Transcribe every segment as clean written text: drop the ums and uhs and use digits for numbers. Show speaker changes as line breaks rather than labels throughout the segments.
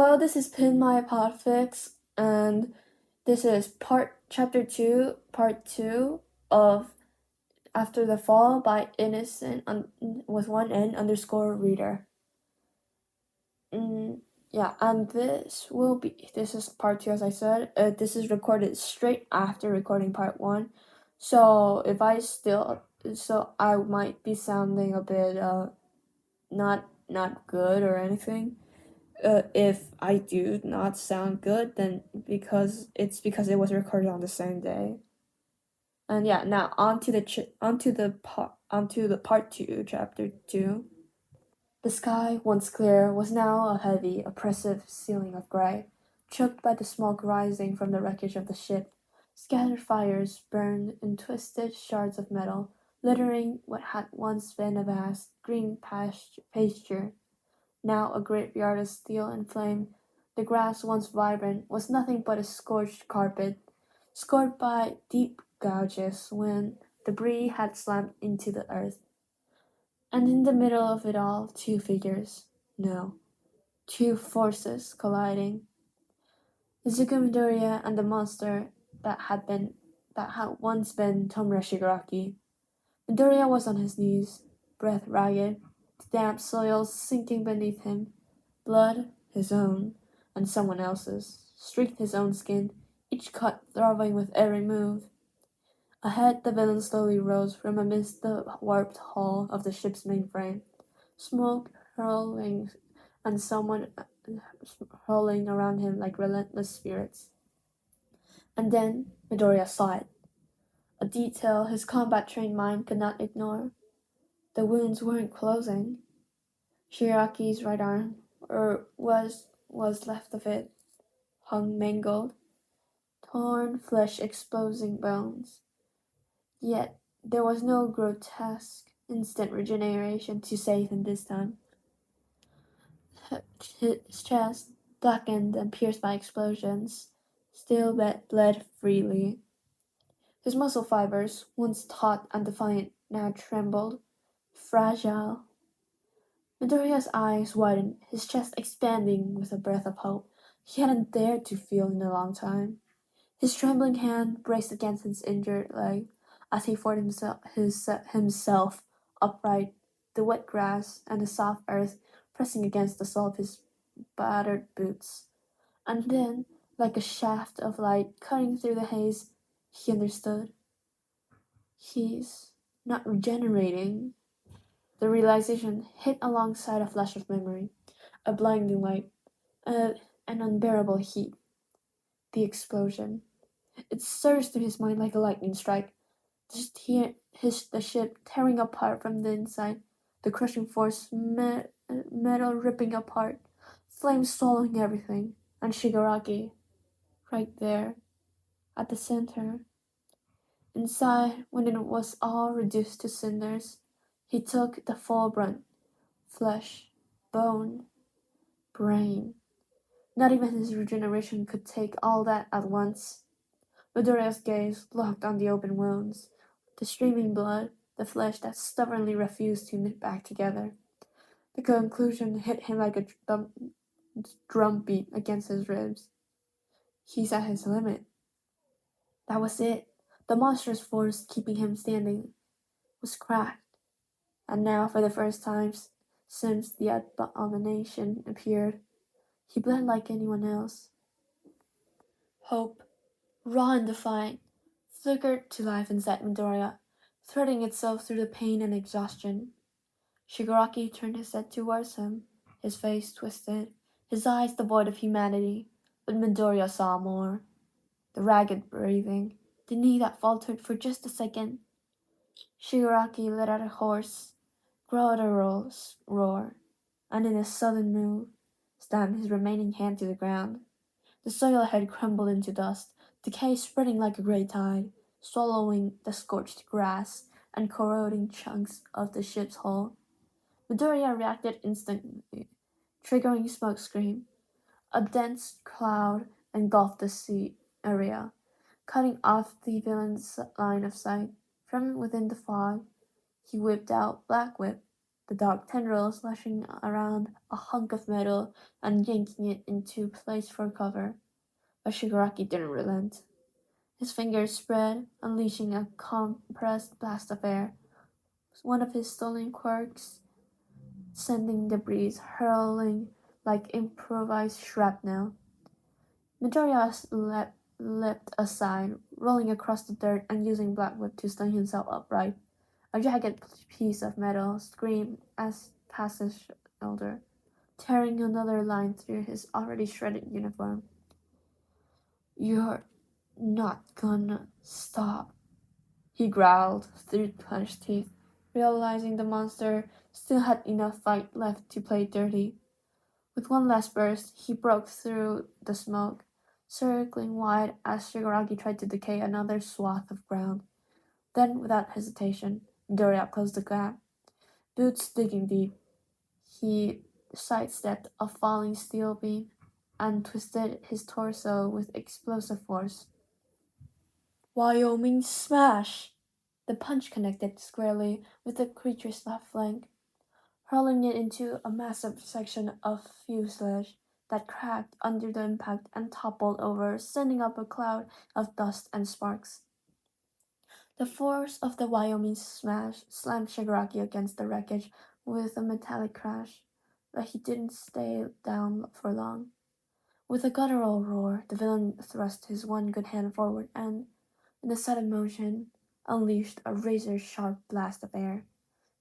Hello, this is Pin My Podfics, and this is chapter 2, part 2 of After the Fall by Innocent with one N underscore reader. Yeah, and this is part 2, as I said. This is recorded straight after recording part 1. So I might be sounding a bit not good or anything. If I do not sound good, then because it was recorded on the same day. And yeah, now on to the part 2, chapter 2. The sky, once clear, was now a heavy, oppressive ceiling of gray, choked by the smoke rising from the wreckage of the ship. Scattered fires burned in twisted shards of metal, littering what had once been a vast green pasture. Now a graveyard of steel and flame, the grass once vibrant was nothing but a scorched carpet, scored by deep gouges when debris had slammed into the earth. And in the middle of it all, two figures. No, two forces colliding. Izuku Midoriya and the monster that had once been Tomura Shigaraki. Midoriya was on his knees, breath ragged, the damp soil sinking beneath him. Blood, his own, and someone else's, streaked his own skin, each cut throbbing with every move. Ahead, the villain slowly rose from amidst the warped hull of the ship's mainframe, smoke hurling and someone hurling around him like relentless spirits. And then Midoriya saw it, a detail his combat-trained mind could not ignore. The wounds weren't closing. Shiraki's right arm, or was left of it, hung mangled, torn flesh exposing bones. Yet there was no grotesque instant regeneration to save him this time. His chest, blackened and pierced by explosions, still bled freely. His muscle fibers, once taut and defiant, now trembled, fragile. Midoriya's eyes widened, his chest expanding with a breath of hope he hadn't dared to feel in a long time. His trembling hand braced against his injured leg as he forced himself upright, the wet grass and the soft earth pressing against the sole of his battered boots. And then, like a shaft of light cutting through the haze, he understood. He's not regenerating. The realization hit alongside a flash of memory, a blinding light, an unbearable heat. The explosion. It surged through his mind like a lightning strike. The ship tearing apart from the inside, the crushing force, metal ripping apart, flames swallowing everything, and Shigaraki, right there, at the center. Inside, when it was all reduced to cinders, he took the full brunt. Flesh, bone, brain. Not even his regeneration could take all that at once. Midoriya's gaze locked on the open wounds, the streaming blood, the flesh that stubbornly refused to knit back together. The conclusion hit him like a drum beat against his ribs. He's at his limit. That was it. The monstrous force keeping him standing was cracked. And now, for the first time since the abomination appeared, he bled like anyone else. Hope, raw and defiant, flickered to life inside Midoriya, threading itself through the pain and exhaustion. Shigaraki turned his head towards him, his face twisted, his eyes devoid of humanity, but Midoriya saw more. The ragged breathing, the knee that faltered for just a second. Shigaraki let out a hoarse, guttural roar, and in a sudden move, stamped his remaining hand to the ground. The soil had crumbled into dust, decay spreading like a great tide, swallowing the scorched grass and corroding chunks of the ship's hull. Midoriya reacted instantly, triggering smoke screen. A dense cloud engulfed the sea area, cutting off the villain's line of sight. From within the fog, he whipped out Black Whip, the dog tendrils lashing around a hunk of metal and yanking it into place for cover. But Shigaraki didn't relent. His fingers spread, unleashing a compressed blast of air, one of his stolen quirks, sending debris hurling like improvised shrapnel. Midoriya leapt aside, rolling across the dirt and using Black Whip to stand himself upright. A jagged piece of metal screamed as past his shoulder, tearing another line through his already shredded uniform. "You're not gonna stop," he growled through clenched teeth, realizing the monster still had enough fight left to play dirty. With one last burst, he broke through the smoke, circling wide as Shigaraki tried to decay another swath of ground. Then, without hesitation, Midoriya closed the gap. Boots digging deep, he sidestepped a falling steel beam and twisted his torso with explosive force. Wyoming smash! The punch connected squarely with the creature's left flank, hurling it into a massive section of fuselage that cracked under the impact and toppled over, sending up a cloud of dust and sparks. The force of the Wyoming smash slammed Shigaraki against the wreckage with a metallic crash, but he didn't stay down for long. With a guttural roar, the villain thrust his one good hand forward and, in a sudden motion, unleashed a razor-sharp blast of air,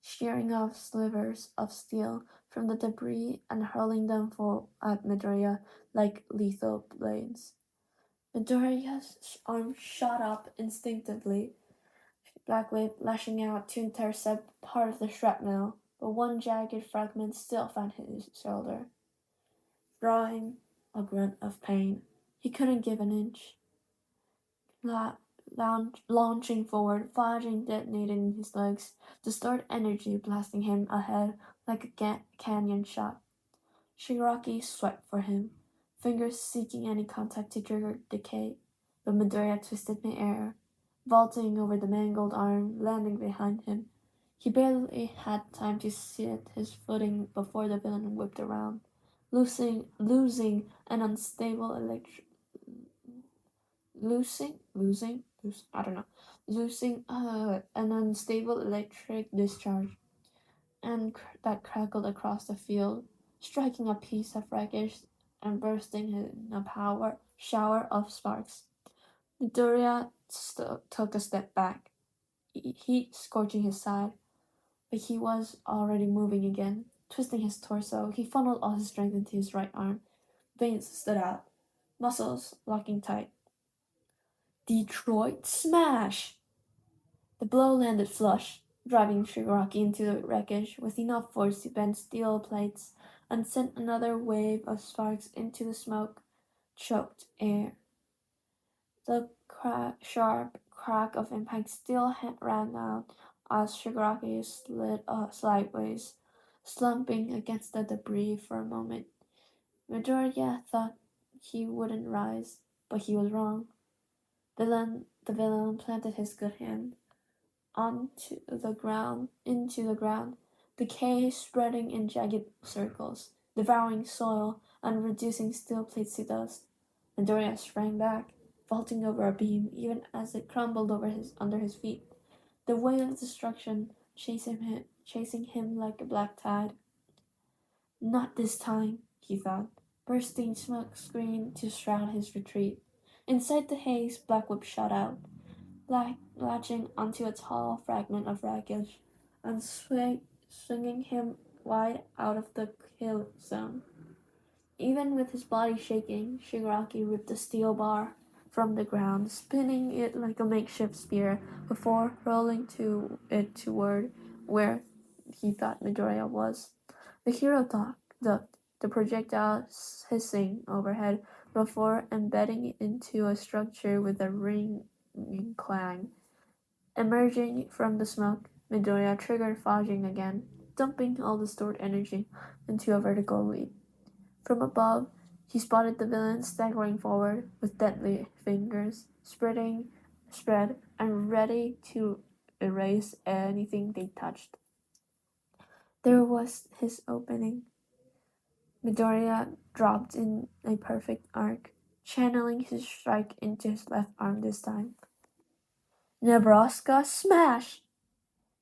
shearing off slivers of steel from the debris and hurling them full at Midoriya like lethal blades. Midoriya's arm shot up instinctively, Black Whip lashing out to intercept part of the shrapnel, but one jagged fragment still found his shoulder. Drawing a grunt of pain, he couldn't give an inch. Launching forward, Fajin detonated in his legs, the stored energy blasting him ahead like a canyon shot. Shigaraki swept for him, fingers seeking any contact to trigger decay, but Midoriya twisted midair, vaulting over the mangled arm, landing behind him. He barely had time to sit his footing before the villain whipped around, losing an unstable losing an unstable electric discharge, and that crackled across the field, striking a piece of wreckage and bursting in a power shower of sparks. Midoriya took a step back, heat scorching his side, but he was already moving again. Twisting his torso, he funneled all his strength into his right arm. Veins stood out, muscles locking tight. Detroit Smash! The blow landed flush, driving Shigaraki into the wreckage with enough force to bend steel plates and send another wave of sparks into the smoke-choked air. The sharp crack of impact still rang out as Shigaraki slid sideways, slumping against the debris for a moment. Midoriya thought he wouldn't rise, but he was wrong. The villain planted his good hand into the ground, decay spreading in jagged circles, devouring soil and reducing steel plates to dust. Midoriya sprang back, vaulting over a beam even as it crumbled under his feet. The wave of destruction chasing him like a black tide. Not this time, he thought, bursting smoke screen to shroud his retreat. Inside the haze, Black Whip shot out, latching onto a tall fragment of wreckage and swinging him wide out of the kill zone. Even with his body shaking, Shigaraki ripped a steel bar from the ground, spinning it like a makeshift spear before hurling it toward where he thought Midoriya was. The hero ducked, the projectile hissing overhead before embedding into a structure with a ringing clang. Emerging from the smoke, Midoriya triggered Fajing again, dumping all the stored energy into a vertical leap. From above, he spotted the villain staggering forward with deadly fingers spread and ready to erase anything they touched. There was his opening. Midoriya dropped in a perfect arc, channeling his strike into his left arm this time. Nebraska smash!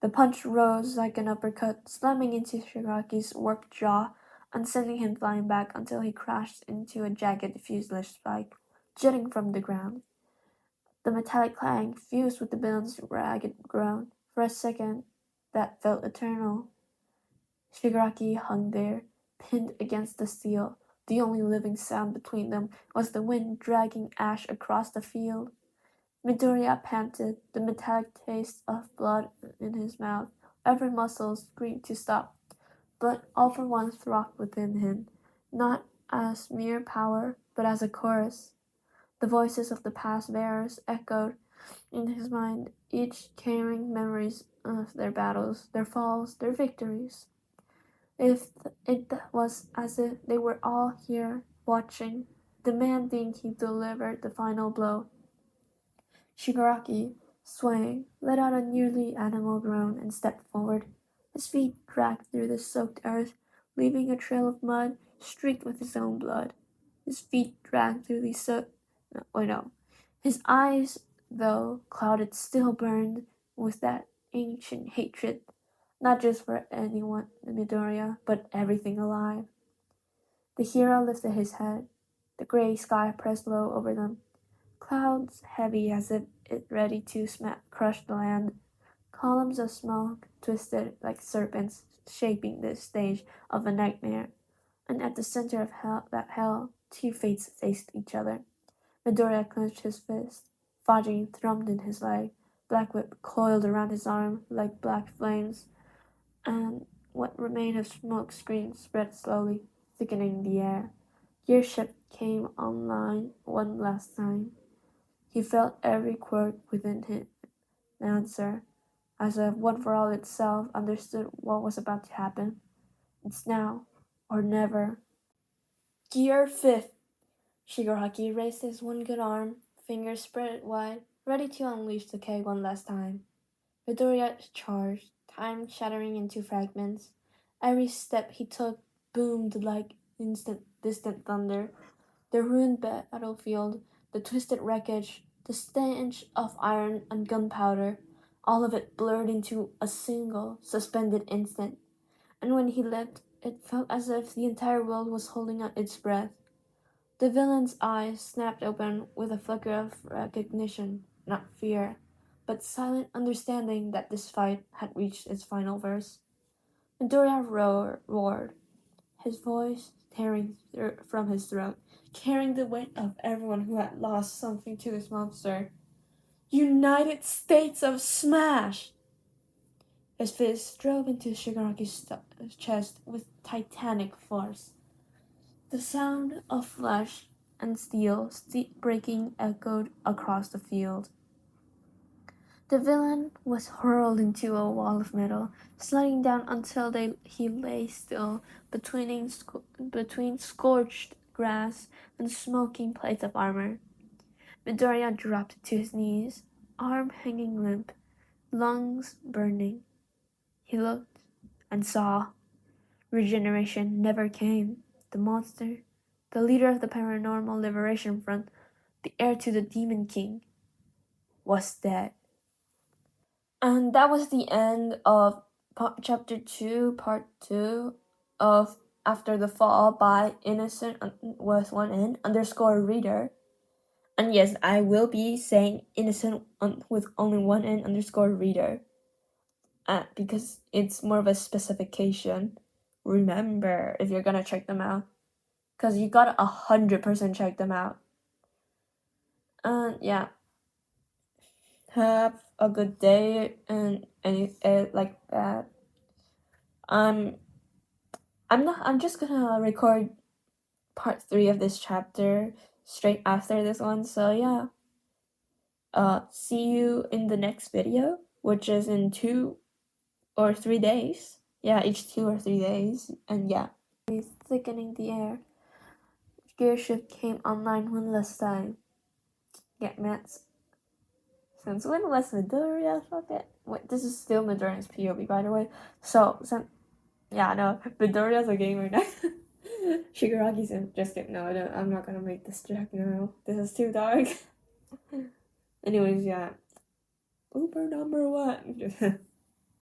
The punch rose like an uppercut, slamming into Shigaraki's warped jaw and sending him flying back until he crashed into a jagged fuselage spike jutting from the ground. The metallic clang fused with the villain's ragged groan. For a second, that felt eternal. Shigaraki hung there, pinned against the steel. The only living sound between them was the wind dragging ash across the field. Midoriya panted, the metallic taste of blood in his mouth. Every muscle screamed to stop, but all for one throbbed within him, not as mere power, but as a chorus. The voices of the past bearers echoed in his mind, each carrying memories of their battles, their falls, their victories. It was as if they were all here, watching, demanding he deliver the final blow. Shigaraki, swaying, let out a nearly animal groan and stepped forward. His feet dragged through the soaked earth, leaving a trail of mud streaked with his own blood. His feet dragged through the no. His eyes, though clouded, still burned with that ancient hatred, not just for anyone in Midoriya, but everything alive. The hero lifted his head. The gray sky pressed low over them, clouds heavy as if it ready to crush the land. Columns of smoke twisted like serpents, shaping the stage of a nightmare. And at the center of hell, two fates faced each other. Midoriya clenched his fist. Faji thrummed in his leg. Black Whip coiled around his arm like black flames, and what remained of smoke screen spread slowly, thickening the air. Gearship came online one last time. He felt every quirk within him answer, as if One for All itself understood what was about to happen. It's now or never. Gear 5th. Shigaraki raised his one good arm, fingers spread wide, ready to unleash the K one last time. Midoriya charged, time shattering into fragments. Every step he took boomed like distant thunder. The ruined battlefield, the twisted wreckage, the stench of iron and gunpowder, all of it blurred into a single, suspended instant. And when he leapt, it felt as if the entire world was holding out its breath. The villain's eyes snapped open with a flicker of recognition, not fear, but silent understanding that this fight had reached its final verse. Midoriya roared, his voice tearing from his throat, carrying the weight of everyone who had lost something to this monster. United States of Smash! His fist drove into Shigaraki's chest with titanic force. The sound of flesh and steel breaking echoed across the field. The villain was hurled into a wall of metal, sliding down until he lay still between scorched grass and smoking plates of armor. Midoriya dropped to his knees, arm hanging limp, lungs burning. He looked and saw. Regeneration never came. The monster, the leader of the Paranormal Liberation Front, the heir to the Demon King, was dead. And that was the end of chapter 2, part 2 of After the Fall by Innocent with one N underscore reader. And yes, I will be saying Innocent with only one N underscore reader. Because it's more of a specification. Remember, if you're gonna check them out. Because you gotta 100% check them out. And yeah. Have a good day and like that. I'm just gonna record part 3 of this chapter straight after this one. So yeah. See you in the next video, which is in 2 or 3 days. Yeah, each 2 or 3 days. And yeah. Thickening the air. Gearshift came online one last time. Get Mets. Since when was Midoriya? Fuck it. Wait, this is still Midoriya's POV, by the way. So, Yeah, no, Midoriya's a gamer now. Shigaraki's just kidding. No, I'm not gonna make this joke now. This is too dark. Anyways, yeah. Uber number one.